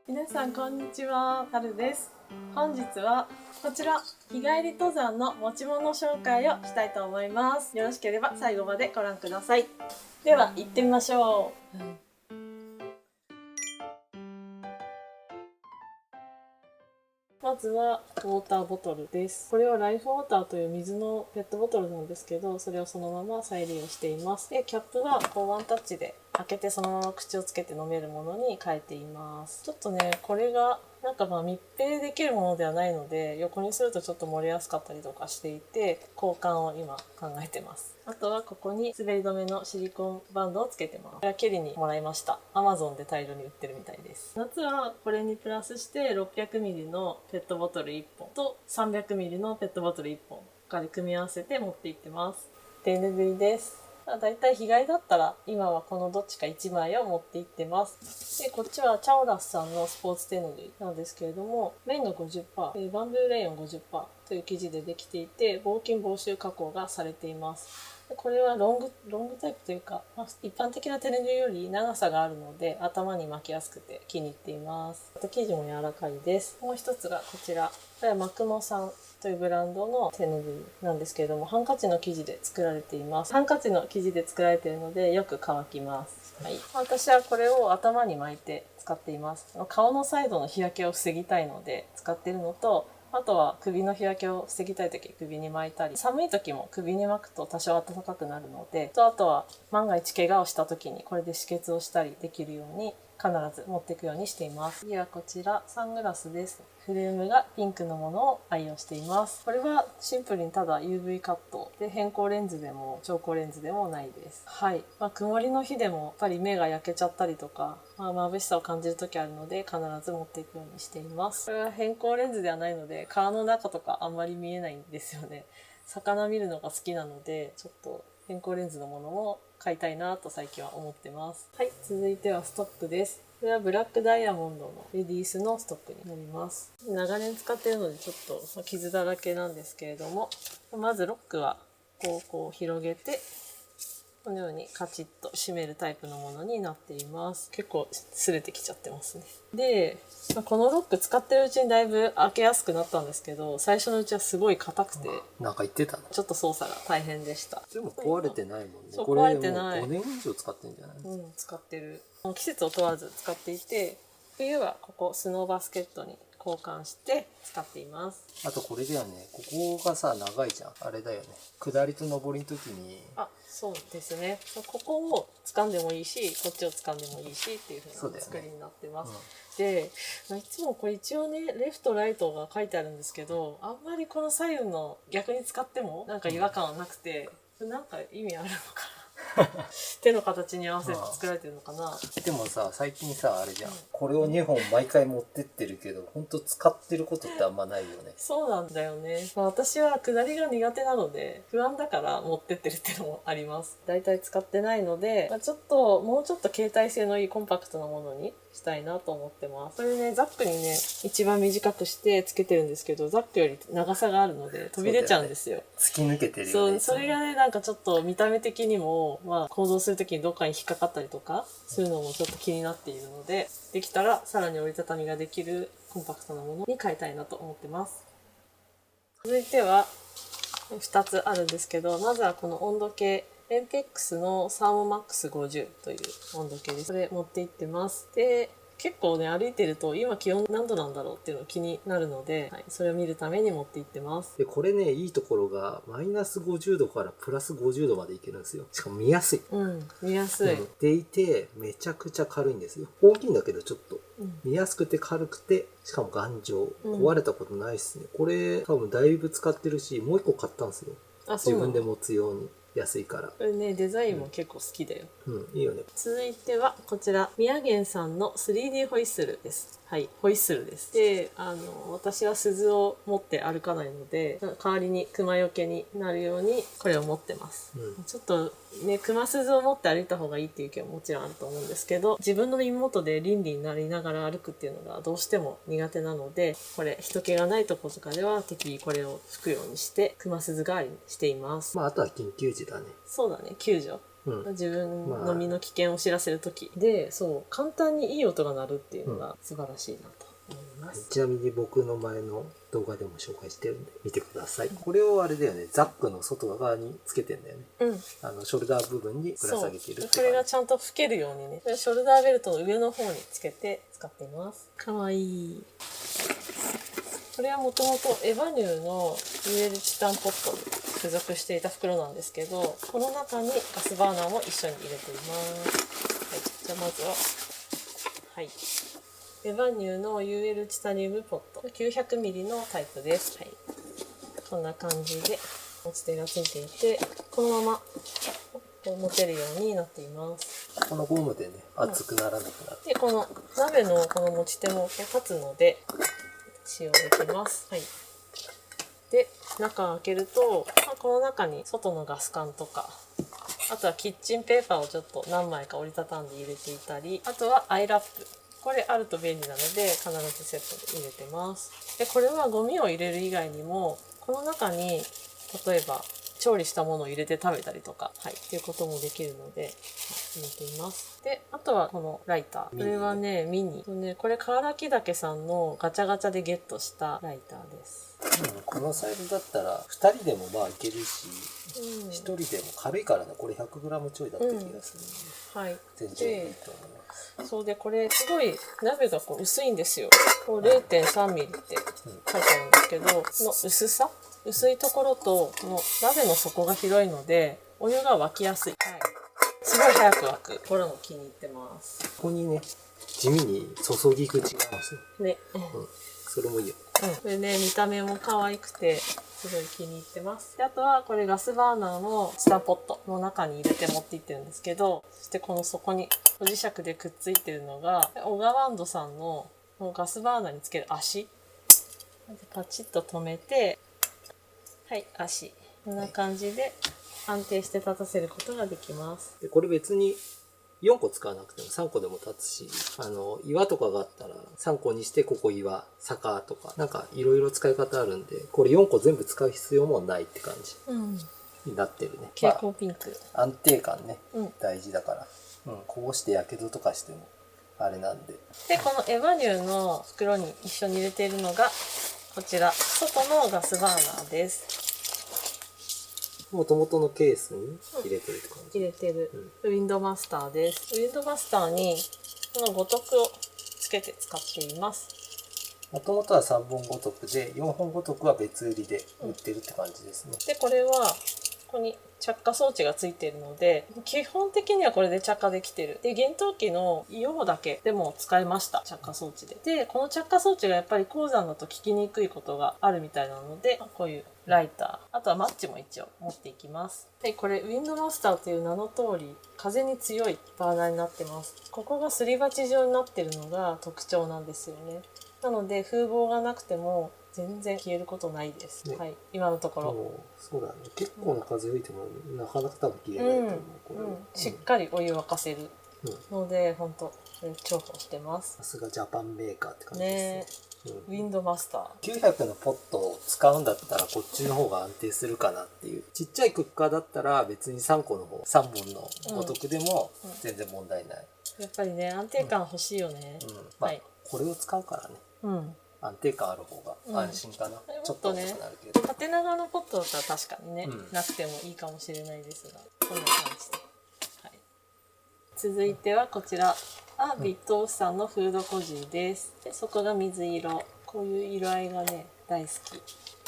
皆さんこんにちは、はるです。本日はこちら日帰り登山の持ち物紹介をしたいと思います。よろしければ最後までご覧ください。では行ってみましょう。まずはウォーターボトルです。これはライフウォーターという水のペットボトルなんですけど、それをそのまま再利用しています。で、キャップがワンタッチで開けてそのまま口をつけて飲めるものに変えています。ちょっとね、これが密閉できるものではないので、横にするとちょっと漏れやすかったりとかしていて、交換を今考えてます。あとはここに滑り止めのシリコンバンドをつけてます。これはケリにもらいました。Amazon で大量に売ってるみたいです。夏はこれにプラスして 600ml のペットボトル1本と 300ml のペットボトル1本から組み合わせて持って行ってます。手拭いです。だいたい日帰りだったら今はこのどっちか1枚を持って行ってます。で、こっちはチャオラスさんのスポーツ手ぬぐいなんですけれども、綿が 50%、バンブーレイヨン 50% という生地でできていて、防菌防臭加工がされています。これはロングタイプというか、一般的な手ぬぐいより長さがあるので頭に巻きやすくて気に入っています。あと生地も柔らかいです。もう一つがこちら。これはマクモさんというブランドの手ぬぐいなんですけれども、ハンカチの生地で作られています。ハンカチの生地で作られているのでよく乾きます。はい、私はこれを頭に巻いて使っています。顔のサイドの日焼けを防ぎたいので使っているのと、あとは首の日焼けを防ぎたい時首に巻いたり、寒い時も首に巻くと多少暖かくなるので、あとは万が一怪我をした時にこれで止血をしたりできるように必ず持っていくようにしています。次はこちらサングラスです。フレームがピンクのものを愛用しています。これはシンプルにただ UV カットで、変光レンズでも超光レンズでもないです。はい。曇りの日でもやっぱり目が焼けちゃったりとか、眩しさを感じる時あるので必ず持っていくようにしています。これは変光レンズではないので川の中とかあんまり見えないんですよね。魚見るのが好きなので、ちょっと変光レンズのものも買いたいなと最近は思ってます。はい、続いてはストックです。これはブラックダイヤモンドのレディースのストックになります。長年使っているのでちょっと傷だらけなんですけれども、まずロックはこう広げて、このようにカチッと締めるタイプのものになっています。結構擦れてきちゃってますね。で、このロック使ってるうちにだいぶ開けやすくなったんですけど、最初のうちはすごい硬くて、なんか言ってたの。ちょっと操作が大変でした。でも壊れてないもんね。そう、これ壊れてない。もう5年以上使ってんじゃない？使ってる。季節を問わず使っていて、冬はここスノーバスケットに交換して使っています。あとこれだよね、ここがさ長いじゃん。あれだよね、下りと上りの時に。そうですね。ここを掴んでもいいし、こっちを掴んでもいいしっていう風な作りになってます。で、いつもこれ一応ね、レフトライトが書いてあるんですけど、あんまりこの左右の逆に使っても違和感はなくて、意味あるのかな。手の形に合わせて作られてるのかな。でもさ、最近さあれじゃん、これを2本毎回持ってってるけど、ほんと使ってることってあんまないよね。そうなんだよね。私は下りが苦手なので不安だから持ってってるっていうのもあります。だいたい使ってないので、もうちょっと携帯性のいいコンパクトなものにしたいなと思ってます。これね、ザックにね、一番短くしてつけてるんですけど、ザックより長さがあるので飛び出ちゃうんですよ。突き抜けてるよね。それがね、ちょっと見た目的にも、行動するときにどっかに引っかかったりとか、そういうのもちょっと気になっているので、できたらさらに折りたたみができるコンパクトなものに変えたいなと思ってます。続いては2つあるんですけど、まずはこの温度計、エンペックスのサーモマックス50という温度計です。これ持って行ってます。で、結構ね、歩いてると今気温何度なんだろうっていうの気になるので、それを見るために持って行ってます。で、これね、いいところがマイナス50度からプラス50度までいけるんですよ。しかも見やすい。見やすい。でいて、めちゃくちゃ軽いんですよ。大きいんだけどちょっと。見やすくて軽くて、しかも頑丈。壊れたことないっすね。これ多分だいぶ使ってるし、もう一個買ったんですよ。自分で持つように。安いから。これね、デザインも結構好きだよ。いいよね。続いてはこちら、宮源さんの 3D ホイッスルです。はい、ホイッスルです。で、私は鈴を持って歩かないので、代わりに熊よけになるようにこれを持ってます。ちょっとね、熊鈴を持って歩いた方がいいっていう意見はもちろんあると思うんですけど、自分の妹で倫理になりながら歩くっていうのがどうしても苦手なので、これ人気がないとことかでは適宜これを吹くようにして熊鈴代わりにしています。あとは緊急時だね。そうだね、救助自分の身の危険を知らせる時で、そう簡単にいい音が鳴るっていうのが素晴らしいなと思います。ちなみに僕の前の動画でも紹介してるんで見てください。これをあれだよね、ザックの外側につけてんだよね。ショルダー部分にぶら下げてるって。これがちゃんと吹けるようにね、ショルダーベルトの上の方につけて使っています。かわいい。これはもともとエヴァニューの UL チタンポットに付属していた袋なんですけど、この中にガスバーナーも一緒に入れています。じゃあまずは、エヴァニューの UL チタニウムポット 900ml のタイプです。こんな感じで持ち手がついていて、このまま持てるようになっています。このゴムでね、熱くならなくなって、でこの鍋のこの持ち手も立つので使用できます。で中を開けると、この中に外のガス管とか、あとはキッチンペーパーをちょっと何枚か折りたたんで入れていたり、あとはアイラップ、これあると便利なので必ずセットで入れてます。でこれはゴミを入れる以外にも、この中に例えば調理したものを入れて食べたりとか、っていうこともできるので入れています。であとはこのライター、これはねミニこれ川原木岳さんのガチャガチャでゲットしたライターです。このサイズだったら2人でもまあいけるし、1人でも軽いからね。これ 100g ちょいだった気がする、全然いいと思います。そうでこれすごい鍋が薄いんですよ。0.3 ミリって書いてあるんですけど、この薄いところとこの鍋の底が広いのでお湯が沸きやすい。すごい早く沸く。これも気に入ってます。ここにね、地味に注ぎ口があるんですよ。ね。それもいいよ。これね、見た目も可愛くて、すごい気に入ってます。であとは、これガスバーナーのチタンポットの中に入れて持っていってるんですけど、そしてこの底に磁石でくっついてるのが、オガワンドさんのガスバーナーにつける足。パチッと止めて、足。こんな感じで安定して立たせることができます。でこれ別に4個使わなくても3個でも立つし、岩とかがあったら3個にして、ここ岩、坂とか、なんかいろいろ使い方あるんで、これ4個全部使う必要もないって感じになってるね。蛍光ピンク。安定感ね、大事だから。こぼしてやけどとかしてもあれなんで。で、このエヴァニューの袋に一緒に入れているのが、こちら、外のガスバーナーです。もともとのケースに入れてるって感じ。入れてる、ウィンドマスターです。ウィンドマスターにこの五徳をつけて使っています。もともとは3本五徳で、4本五徳は別売りで売ってるって感じですね。でこれはここに着火装置がついているので、基本的にはこれで着火できてる。で厳冬期の硫黄だけでも使いました、着火装置で。でこの着火装置がやっぱり高山だと効きにくいことがあるみたいなので、こういうライター、あとはマッチも一応持っていきます。でこれウィンドマスターという名の通り風に強いバーナーになってます。ここがすり鉢状になってるのが特徴なんですよね。なので風防がなくても全然消えることないです、ね。今のところ。そうだね。結構な風吹いてもなかなか多分消えないと思う。しっかりお湯沸かせるので、本当重宝してます。さすがジャパンメーカーって感じですね。ウィンドマスター。900のポットを使うんだったらこっちの方が安定するかなっていう。ちっちゃいクッカーだったら別に3個の方、3本のごとくでも全然問題ない。やっぱりね、安定感欲しいよね。これを使うからね。安定感ある方が安心かな。ちょっと遅くなるけど。縦長のポットだったら確かにね、なくてもいいかもしれないですが、こんな感じで。続いてはこちら。ビットオフさんのフードコジーです。でそこが水色。こういう色合いがね、大好き。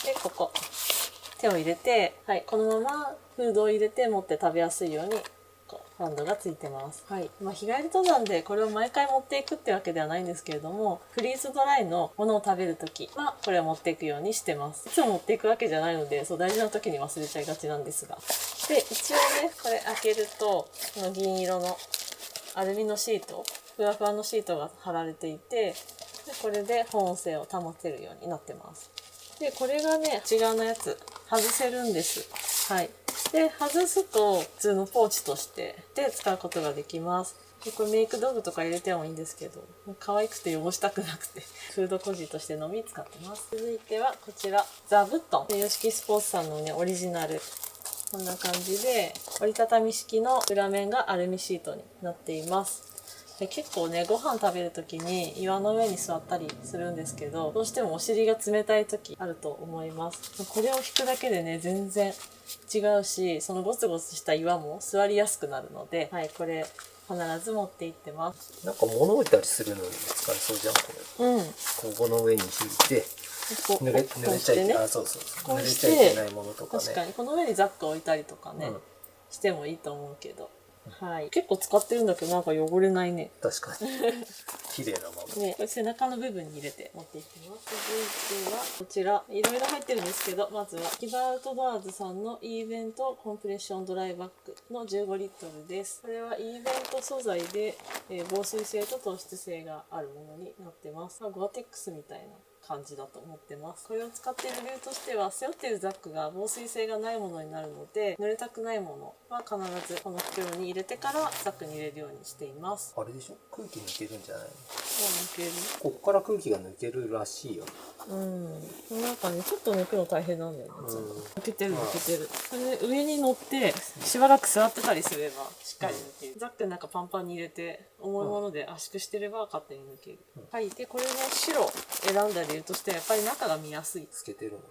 で、ここ。手を入れて、このままフードを入れて持って食べやすいように、ハンドがついてます。日帰り登山でこれを毎回持っていくってわけではないんですけれども、フリーズドライのものを食べるときは、これを持っていくようにしてます。いつも持っていくわけじゃないので、大事な時に忘れちゃいがちなんですが。で、一応ね、これ開けると、この銀色のアルミのシート、ふわふわのシートが貼られていて、これで保温性を保てるようになってます。で、これがね、内側のやつ、外せるんです。で、外すと普通のポーチとしてで使うことができます。でこれメイク道具とか入れてもいいんですけど、可愛くて汚したくなくて、フードコジーとしてのみ使ってます。続いてはこちら、ザ・ブットン。ヨシキスポーツさんのね、オリジナルこんな感じで折りたたみ式の裏面がアルミシートになっています。で結構ね、ご飯食べる時に岩の上に座ったりするんですけど、どうしてもお尻が冷たい時あると思います。これを引くだけでね、全然違うし、そのゴツゴツした岩も座りやすくなるので、はい、これ必ず持って行ってます。なんか物置いたりするのにも使えそうじゃん、これ。うん。ここの上に引いて、濡れちゃいけない、あ、そうそうそう。濡れちゃいけないものとかね。確かに、この上にザック置いたりとかね、してもいいと思うけど。はい。結構使ってるんだけど、なんか汚れないね。確かに。綺麗なまま。ね、これ背中の部分に入れて持っていきます。続いては、こちら。いろいろ入ってるんですけど、まずは、キバアウトドアーズさんのイーベントコンプレッションドライバッグの15リットルです。これはイーベント素材で、防水性と透湿性があるものになってます。ゴアテックスみたいな感じだと思ってます。これを使っている理由としては、背負っているザックが防水性がないものになるので、濡れたくないものは必ずこの袋に入れてからザックに入れるようにしています。あれでしょ、空気抜けるんじゃないの？抜ける？ここから空気が抜けるらしいよ。なんかね、ちょっと抜くの大変なんだよね。抜けてる抜けてる。それで上に乗ってしばらく座ってたりすればしっかり抜ける。ザックなんかパンパンに入れて重いもので圧縮してれば勝手に抜ける。はい。で、これの白選んだ理由としてはやっぱり中が見やすい。透けてるもんね。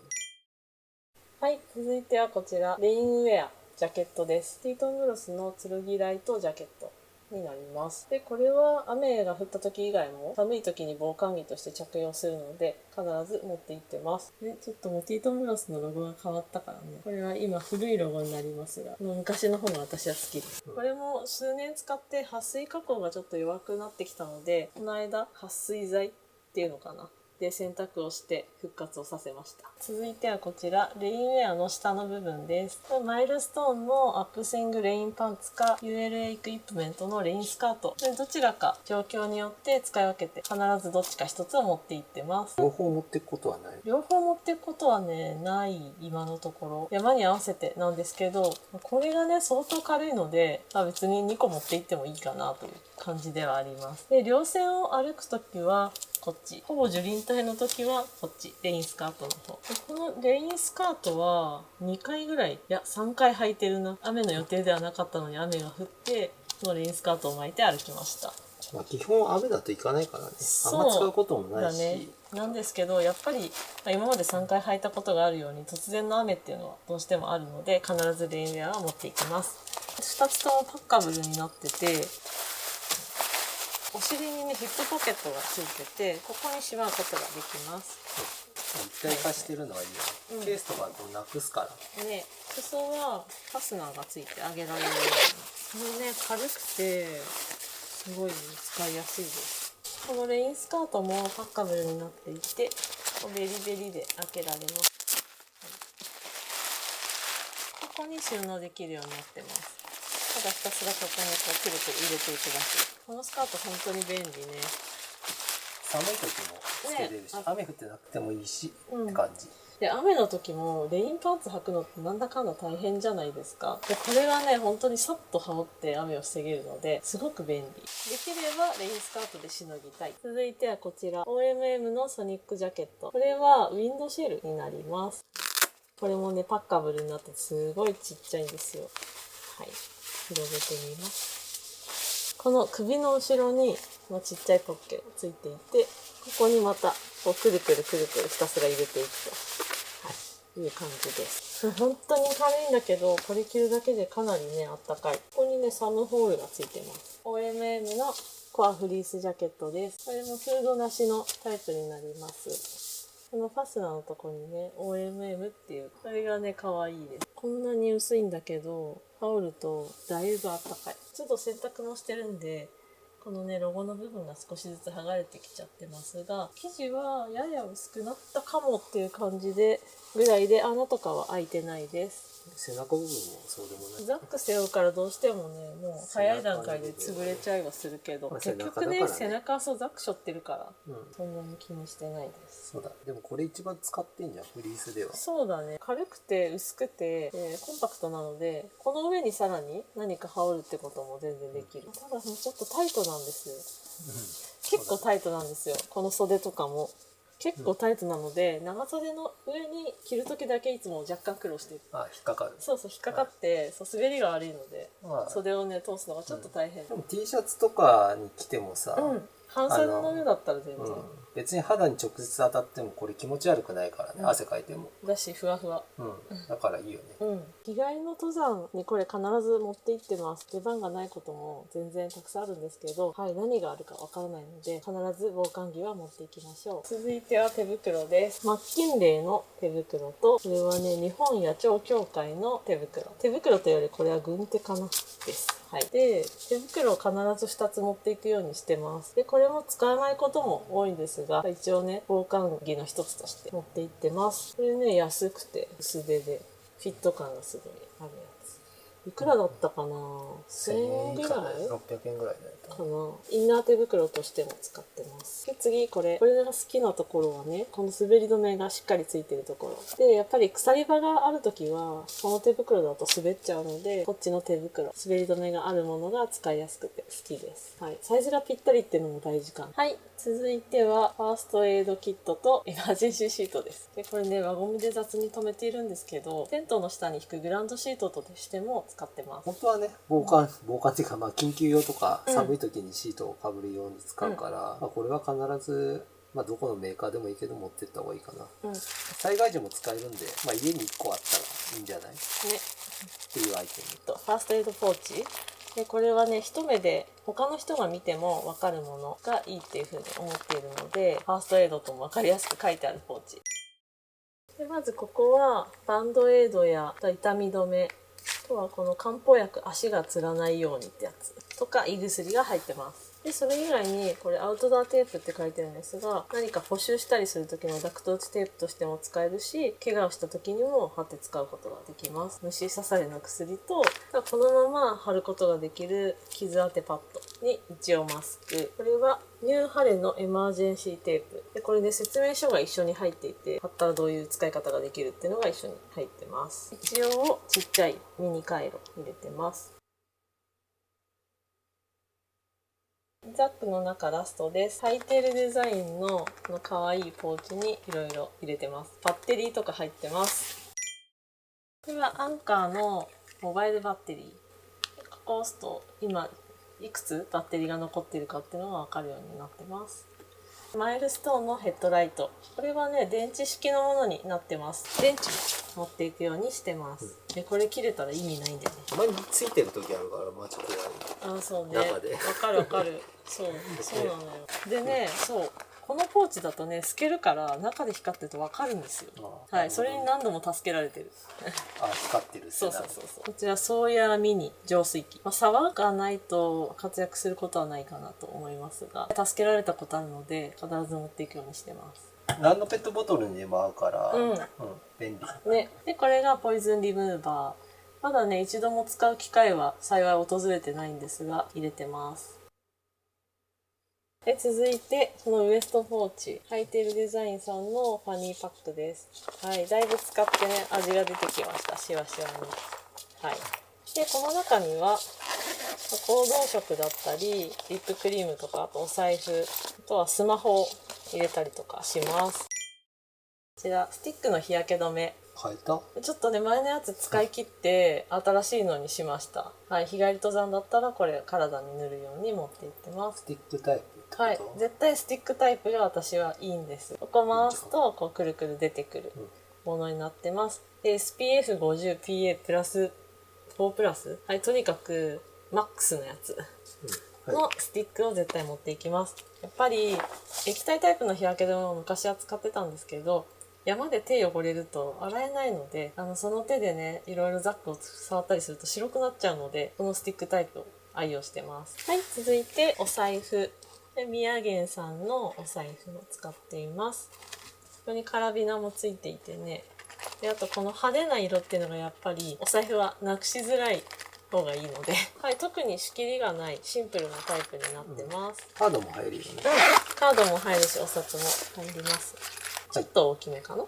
はい。続いてはこちら、レインウェアジャケットです。ティートングロスの剣ライトジャケットになります。で、これは雨が降った時以外も寒い時に防寒着として着用するので必ず持って行ってます。で、ちょっともうティートングロスのロゴが変わったからね。これは今古いロゴになりますが、昔の方が私は好きです。これも数年使って撥水加工がちょっと弱くなってきたので、この間撥水剤っていうのかな。で洗濯をして復活をさせました。続いてはこちら、レインウェアの下の部分です。マイルストーンのアップスイングレインパンツか ULA エクイプメントのレインスカート。どちらか状況によって使い分けて必ずどっちか一つを持っていってます。両方持っていくことはない？両方持っていくことはね、ない今のところ。山に合わせてなんですけど、これがね、相当軽いので、別に2個持っていってもいいかなという感じではあります。で、稜線を歩くときは、こっち。ほぼ樹林帯の時はこっち。レインスカートの方。このレインスカートは2回ぐらい、いや3回履いてるな。雨の予定ではなかったのに雨が降って、このレインスカートを巻いて歩きました。基本雨だといかないからね。あんま使うこともないし。ね、なんですけど、やっぱり今まで3回履いたことがあるように突然の雨っていうのはどうしてもあるので、必ずレインウェアは持っていきます。2つともパッカブルになってて、お尻にね、ヒップポケットがついてて、ここにしまうことができます。一体化してるのはいいよね。ケースとかなくすから。ね、裾はファスナーがついて上げられるように。これね、軽くて、すごい使いやすいです。このレインスカートもパッカブルになっていて、ベリベリで開けられます。ここに収納できるようになってます。ただひたすらここにこうくるくる入れていくだけ。このスカート本当に便利ね。寒い時もつけれるし、雨降ってなくてもいいし、って感じ。で、雨の時もレインパンツ履くのってなんだかんだ大変じゃないですか。で、これがね、本当にさっと羽織って雨を防げるので、すごく便利。できればレインスカートでしのぎたい。続いてはこちら、OMM のソニックジャケット。これはウィンドシェルになります。これもね、パッカブルになってすごいちっちゃいんですよ。はい。広げてみます。この首の後ろにちっちゃいポッケがついていて、ここにまたこうくるくるくるくるひたすら入れていくと、いう感じです。本当に軽いんだけど、これ着るだけでかなりね、あったかい。ここにね、サムホールがついてます。OMM のコアフリースジャケットです。これもフードなしのタイプになります。このファスナーのとこにね、OMM っていう、これがね、可愛いです。こんなに薄いんだけど、羽織るとだいぶあったかい。ちょっと洗濯もしてるんで、このね、ロゴの部分が少しずつ剥がれてきちゃってますが、生地はやや薄くなったかもっていう感じで、ぐらいで穴とかは開いてないです。背中部分もそうでもない。ザック背負うからどうしてもね、もう早い段階で潰れちゃいはするけど、結局ね、背中はそうザック背負ってるから、そんなに気にしてないです。そうだ。でもこれ一番使ってんじゃん、フリースでは。そうだね。軽くて薄くて、コンパクトなので、この上にさらに何か羽織るってことも全然できる。ただちょっとタイトなんですよ。結構タイトなんですよ。この袖とかも。結構タイトなので、長袖の上に着る時だけいつも若干苦労してる。引っかかる。そうそう、引っかかって、そう滑りが悪いので、袖をね通すのがちょっと大変。でも T シャツとかに着てもさ、半袖の上だったら全然、別に肌に直接当たってもこれ気持ち悪くないからね、汗かいても。だしふわふわ、だからいいよね。日帰りの登山にこれ必ず持って行ってます。出番がないことも全然たくさんあるんですけど、何があるかわからないので必ず防寒着は持っていきましょう。続いては手袋です。マッキンレーの手袋と、これはね日本野鳥協会の手袋。手袋というよりこれは軍手かなです。で手袋を必ず2つ持っていくようにしてます。でこれも使わないことも多いんですが、一応ね防寒着の一つとして持っていってます。これね安くて薄手でフィット感がすごいあるやつ。いくらだったかな、1000円ぐらい600円ぐらいだかな。インナー手袋としても使ってます。で次これが好きなところはね、この滑り止めがしっかりついてるところで、やっぱり鎖場がある時はこの手袋だと滑っちゃうので、こっちの手袋滑り止めがあるものが使いやすくて好きです。サイズがぴったりっていうのも大事かな。続いてはファーストエイドキットとエマージェンシーシートです。でこれね輪ゴムで雑に留めているんですけど、テントの下に引くグランドシートとしても使ってます。本当はね防寒っていうか、緊急用とか寒い時にシートをかぶるように使うから、これは必ずどこのメーカーでもいいけど持ってった方がいいかな。災害時も使えるんで、家に1個あったらいいんじゃないねっていうアイテム。ファーストエイドポーチで、これはね一目で他の人が見ても分かるものがいいっていうふうに思っているので、ファーストエイドとも分かりやすく書いてあるポーチで、まずここはバンドエイドや痛み止め、あとはこの漢方薬足がつらないようにってやつとか胃薬が入ってます。でそれ以外にこれアウトドアテープって書いてるんですが、何か補修したりする時のダクト打ちテープとしても使えるし、怪我をした時にも貼って使うことができます。虫刺されの薬と、このまま貼ることができる傷当てパッドに一応マスク。これはニューハレのエマージェンシーテープで、これで説明書が一緒に入っていて、貼ったらどういう使い方ができるっていうのが一緒に入ってます。一応ちっちゃいミニカイロ入れてます。ザックの中ラストです。ハイテールデザインのこの可愛いポーチにいろいろ入れてます。バッテリーとか入ってます。これはアンカーのモバイルバッテリー。ここを押すと今いくつバッテリーが残っているかっていうのが分かるようになってます。マイルストーンのヘッドライト。これはね電池式のものになってます。電池持っていくようにしてます。でこれ切れたら意味ないんだよね。たまについてる時あるからマジ怖い。そうね。中でわかるわかる。そうなのよ。でね、このポーチだとね透けるから中で光ってるとわかるんですよ。それに何度も助けられてる。光ってる。そう。こちらソーヤミニ浄水器。沢がないと活躍することはないかなと思いますが、助けられたことあるので必ず持っていくようにしてます。何のペットボトルにでも合うから、便利ね。でこれがポイズンリムーバー。まだね一度も使う機会は幸い訪れてないんですが入れてます。で続いてそのウエストポーチ、ハイテールデザインさんのファニーパックです。だいぶ使ってね味が出てきました。シワシワに。でこの中には行動食だったりリップクリームとか、あとお財布、あとはスマホを入れたりとかします。こちらスティックの日焼け止め。変えた？ちょっとね前のやつ使い切って新しいのにしました。日帰り登山だったらこれ体に塗るように持っていってます。スティックタイプってこと？絶対スティックタイプが私はいいんです。ここ回すとこうくるくる出てくるものになってます。で SPF50PA プラス4プラス、とにかくマックスのやつのスティックを絶対持っていきます。やっぱり液体タイプの日焼け止めを昔は使ってたんですけど、山で手汚れると洗えないので、その手でねいろいろザックを触ったりすると白くなっちゃうので、このスティックタイプを愛用してます。続いてお財布で、宮源さんのお財布を使っています。ここにカラビナもついていてね、であとこの派手な色っていうのがやっぱりお財布はなくしづらい方がいいので、特に仕切りがないシンプルなタイプになってます。カードも入るよね。カードも入るしお札も入ります。ちょっと大きめかな。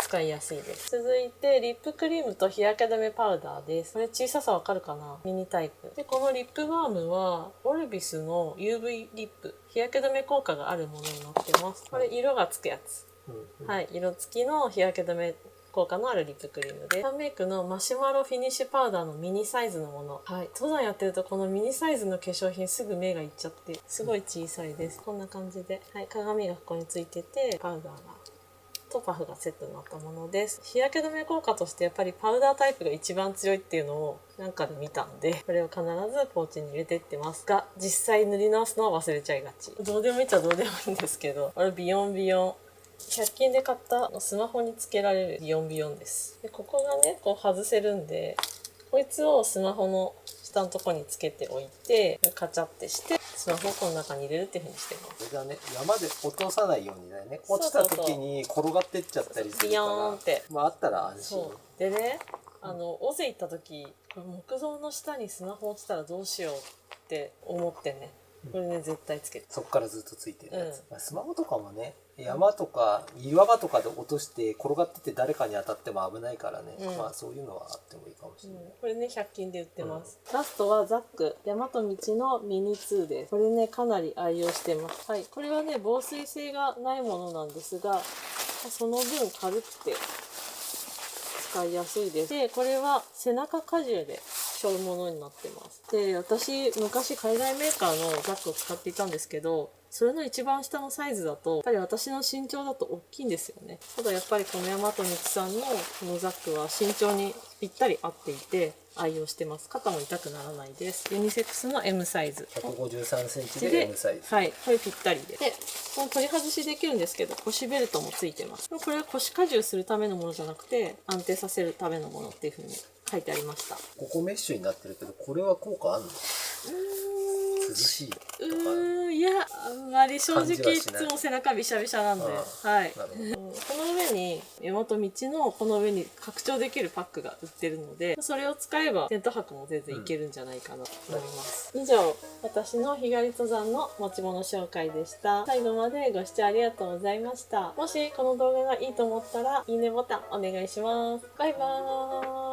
使いやすいです。続いてリップクリームと日焼け止めパウダーです。これ小ささわかるかな？ミニタイプで、このリップバームはオルビスの UV リップ、日焼け止め効果があるものになってます。これ色がつくやつ、はい、色付きの日焼け止め効果のあるリップクリームで、サンメイクのマシュマロフィニッシュパウダーのミニサイズのもの。はい、登山やってるとこのミニサイズの化粧品すぐ目がいっちゃってすごい小さいです。こんな感じで、はい、鏡がここについてて、パウダーがとパフがセットになったものです。日焼け止め効果としてやっぱりパウダータイプが一番強いっていうのをなんかで見たんで、これを必ずポーチに入れてってますが、実際塗り直すのは忘れちゃいがち。どうでもいいっちゃどうでもいいんですけど、これビヨンビヨン100均で買ったスマホにつけられるビヨンビヨンです。でここがねこう外せるんで、こいつをスマホの下のとこにつけておいて、カチャってしてスマホをこの中に入れるっていう風にしてます。それだね、山で落とさないようにだよね。落ちた時に転がってっちゃったりするから、ビヨーンって、まああったら安心。そうでね、尾瀬行った時、これ木造の下にスマホ落ちたらどうしようって思ってね、これね絶対つけて、そっからずっとついてるやつ、まあ、スマホとかもね、山とか岩場とかで落として転がってて誰かに当たっても危ないからね、まあそういうのはあってもいいかもしれない、これね100均で売ってます、ラストはザック大和道のミニ2です。これねかなり愛用してます。はい、これはね防水性がないものなんですが、その分軽くて使いやすいです。でこれは背中荷重で背負うものになってます。で私昔海外メーカーのザックを使っていたんですけど、それの一番下のサイズだとやっぱり私の身長だと大きいんですよね。ただやっぱりこの大和道さんのこのザックは身長にぴったり合っていて愛用してます。肩も痛くならないです。ユニセックスの M サイズ、153センチで M サイズ、はい、これぴったりで、この取り外しできるんですけど腰ベルトもついてます。これは腰荷重するためのものじゃなくて安定させるためのものっていう風に書いてありました。ここメッシュになってるけど、これは効果あるの？涼しいとか？いや、あんまり正直いつも背中びしゃびしゃなんで、はい。この上に大和道のこの上に拡張できるパックが売ってるので、それを使えばテント泊も全然いけるんじゃないかなと思います。以上、私の日帰り登山の持ち物紹介でした。最後までご視聴ありがとうございました。もしこの動画がいいと思ったらいいねボタンお願いします。バイバーイ。